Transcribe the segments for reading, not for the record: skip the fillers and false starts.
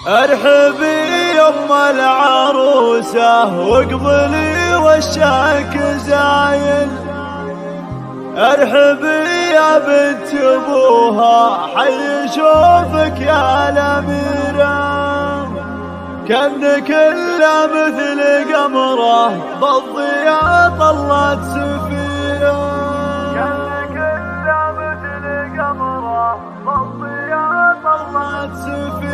ارحبي يم العروسة واقبلي وشك زاين. ارحبي يا بنت ابوها حي شوفك يا الاميرة، كأنك الا مثل قمره بالضياء طلت سفيرة، كأنك الا مثل قمره بالضياء طلت سفيرة.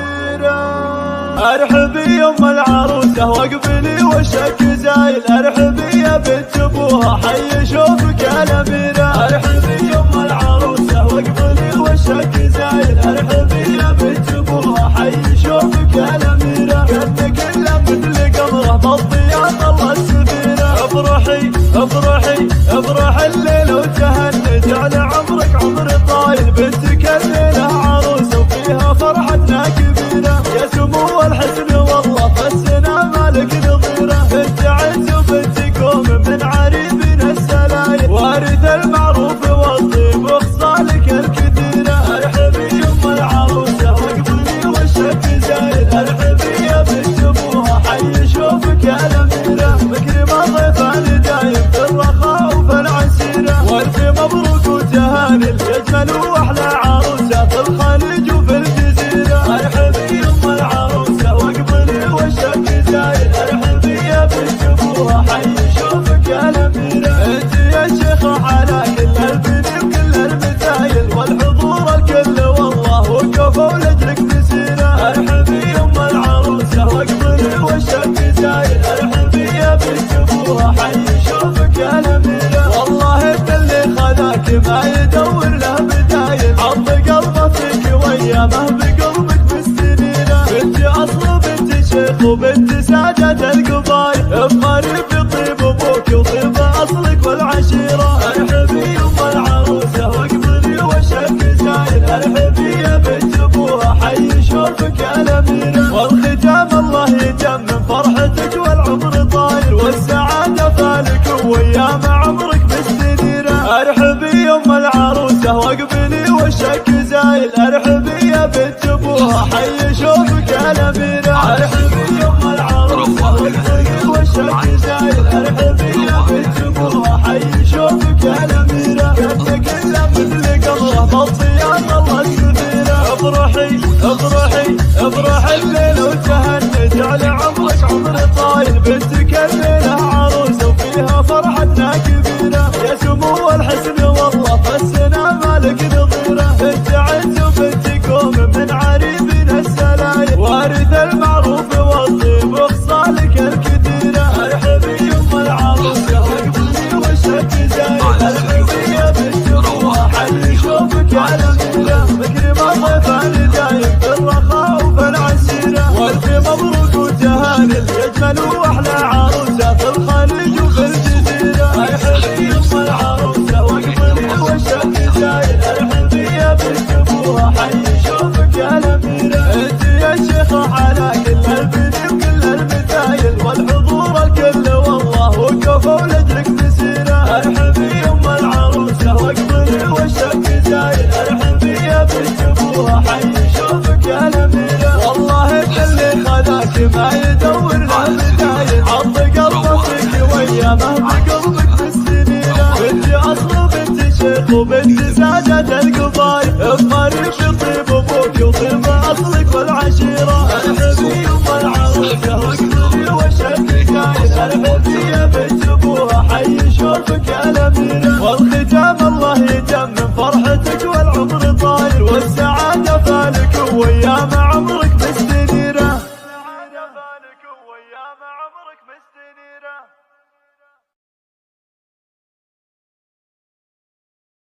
ارحبي يم العروسة واقبلي وشك زايل. ارحبي يا بنت ابوها حي شوفك يا الاميرة، ارحبي يم العروسة واقبلي وشك زايل. ارحبي يا بنت ابوها حي شوفك يا الاميرة، كأنك الا مثل قمره بالضياء طلت سفيرة. افرحي افرحي افرح الليلة وتهني، جعل عمرك عمر طايل. بنتك الليلة عروسة وفيها فرحتنا كبيرة، يا سمو الحسن والله فالسنة مالك نظيرة. بنت عز وبنت قوم من عريبنا السلايل، وارث المعروف والطيب وخصالك الكثيرة. ارحبي يم العروسة واقبلي وشك زايل. ارحبي يا بنت ابوها حي شوفك يا الاميرة، مكرمة ضيفان دايم في الرخاء وفي العسيرة. والف مبروك وتهاني اجمل واحلى عروسة في الخليج وفي الجزيرة. ارحبي يم العروسة واقبلي وشك زايل. ارحبي يا بنت ابوها حي شوفك يا الاميرة، انت يا شيخة على كل البني وكل المثايل، والحضور الكل والله وقفوا لاجلك مسيرة. ارحبي يم العروسة واقبلي وشك زايل. ارحبي يا بنت ابوها حي شوفك يا الاميرة، والله انت اللي خذاك ما يدور له بدايل. عض قلبه فيك وايامه بقلبك بالسنينة، بنت اصل بنت شيخ وبنت سادة القبايل، افخري بطيب ابوك وطيب اصلك والعشيرة. ارحبي يم العروسة واقبلي وشك زايل. ارحبي يا بنت ابوها حي شوفك يا الاميرة، والختام الله يتمم فرحتك والعمر طاير، والسعادة فالك وايام عمرك بالسنيرة. ارحبي يم العروسة واقبلي وشك زايل. ارحبي يا بنت ابوها حي شوفك يا الاميرة، ارحبي يم العروسة واقبلي وشك زايل. ارحبي يا بنت ابوها حي شوفك يا الاميرة، كأنك الا مثل قمره بالضياء طلت سفيرة. افرحي افرحي افرح الليلة وتهني، جعل عمرك عمر طايل. بنتك الليلة عروسة وفيها فرحتنا كبيرة، يا سمو الحسن والله فالسنة مالك نظيرة. بنت عز وبنت قوم من عريبنا السلايل، وارث المعروف والطيب وخصالك الكثيرة. ارحبي يم العروسة واقبلي وشك زايل. ارحبي يا بنت ابوها حي شوفك يا الاميرة، مكرمة ضيفان دايم في الرخاء وفي العسيرة. والف مبروك وتهاني اجمل واحلى عروسة في الخليج وفي الجزيرة. ارحبي يم العروسة واقبلي وشك زايل. ارحبي يا بنت ابوها حي شوفك يا الاميرة، انت يا شيخة على كل البني وكل المثايل، والحضور الكل والله وقفوا لاجلك مسيرة. ارحبي يم العروسة واقبلي وشك زايل. ارحبي يا بنت ابوها حي شوفك يا